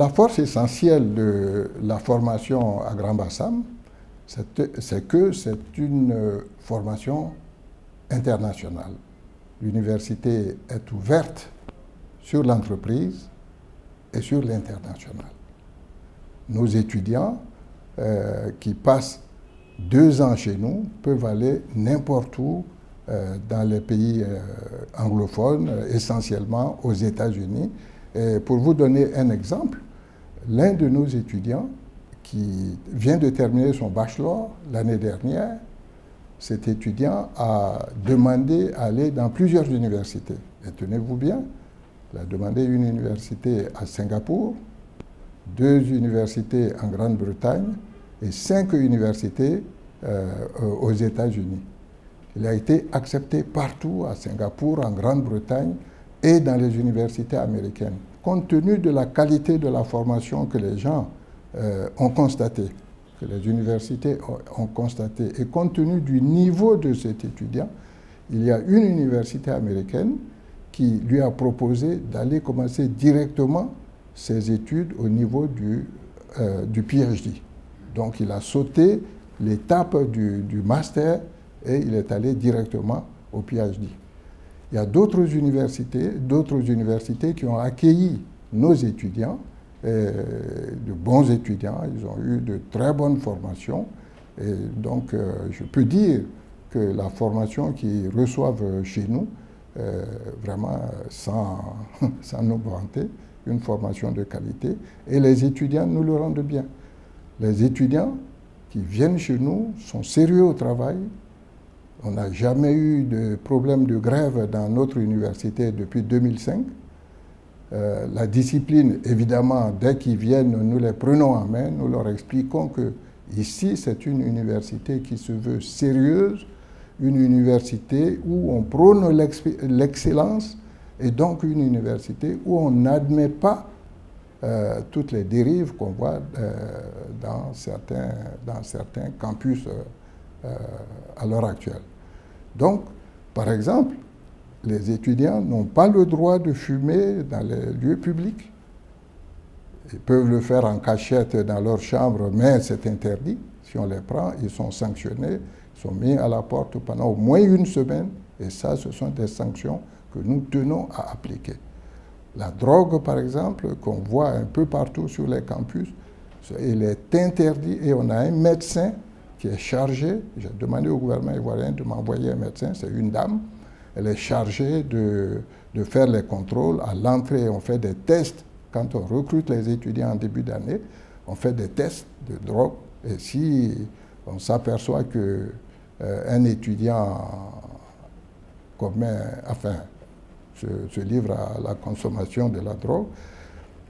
la force essentielle de la formation à Grand Bassam, c'est que c'est une formation internationale. L'université est ouverte sur l'entreprise et sur l'international. Nos étudiants qui passent 2 ans chez nous peuvent aller n'importe où dans les pays anglophones, essentiellement aux États-Unis. Pour vous donner un exemple, l'un de nos étudiants qui vient de terminer son bachelor l'année dernière, cet étudiant a demandé à aller dans plusieurs universités. Et tenez-vous bien, il a demandé une université à Singapour, 2 universités en Grande-Bretagne et 5 universités aux États-Unis. Il a été accepté partout, à Singapour, en Grande-Bretagne et dans les universités américaines. Compte tenu de la qualité de la formation que les gens ont constaté, que les universités ont constaté, et compte tenu du niveau de cet étudiant, il y a une université américaine qui lui a proposé d'aller commencer directement ses études au niveau du PhD. Donc il a sauté l'étape du master et il est allé directement au PhD. Il y a d'autres universités qui ont accueilli nos étudiants, de bons étudiants, ils ont eu de très bonnes formations. Et donc je peux dire que la formation qu'ils reçoivent chez nous, vraiment sans nous vanter, une formation de qualité, et les étudiants nous le rendent bien. Les étudiants qui viennent chez nous sont sérieux au travail. On n'a jamais eu de problème de grève dans notre université depuis 2005. La discipline, évidemment, dès qu'ils viennent, nous les prenons en main, nous leur expliquons que ici, c'est une université qui se veut sérieuse, une université où on prône l'excellence, et donc une université où on n'admet pas toutes les dérives qu'on voit dans certains campus à l'heure actuelle. Donc, par exemple, les étudiants n'ont pas le droit de fumer dans les lieux publics. Ils peuvent le faire en cachette dans leur chambre, mais c'est interdit. Si on les prend, ils sont sanctionnés, ils sont mis à la porte pendant au moins 1 semaine. Et ça, ce sont des sanctions que nous tenons à appliquer. La drogue, par exemple, qu'on voit un peu partout sur les campus, il est interdit et on a un médecin qui est chargé, j'ai demandé au gouvernement ivoirien de m'envoyer un médecin, c'est une dame, elle est chargée de faire les contrôles. À l'entrée, on fait des tests. Quand on recrute les étudiants en début d'année, on fait des tests de drogue. Et si on s'aperçoit qu'un étudiant se livre à la consommation de la drogue,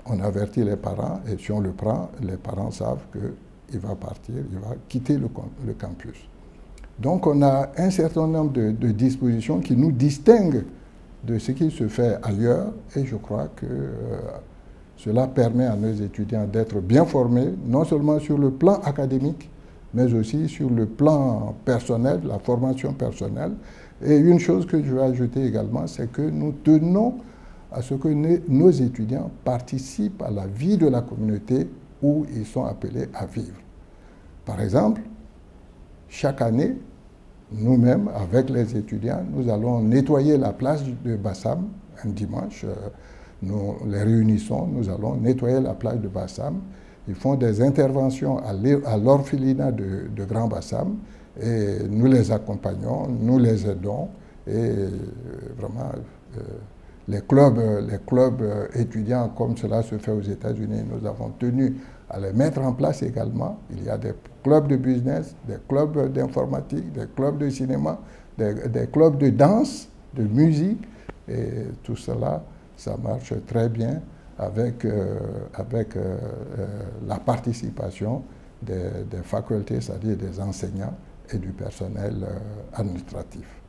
on avertit les parents et si on le prend, les parents savent qu'il va partir, il va quitter le campus. Donc on a un certain nombre de dispositions qui nous distinguent de ce qui se fait ailleurs et je crois que cela permet à nos étudiants d'être bien formés, non seulement sur le plan académique, mais aussi sur le plan personnel, la formation personnelle. Et une chose que je vais ajouter également, c'est que nous tenons à ce que nos étudiants participent à la vie de la communauté où ils sont appelés à vivre. Par exemple, chaque année, nous-mêmes, avec les étudiants, nous allons nettoyer la place de Bassam un dimanche. Nous les réunissons, nous allons nettoyer la plage de Bassam. Ils font des interventions à l'orphelinat de Grand Bassam et nous les accompagnons, nous les aidons et vraiment les clubs étudiants comme cela se fait aux États-Unis, nous avons tenu à les mettre en place également. Il y a des clubs de business, des clubs d'informatique, des clubs de cinéma, des clubs de danse, de musique et tout cela, ça marche très bien avec la participation des facultés, c'est-à-dire des enseignants et du personnel administratif.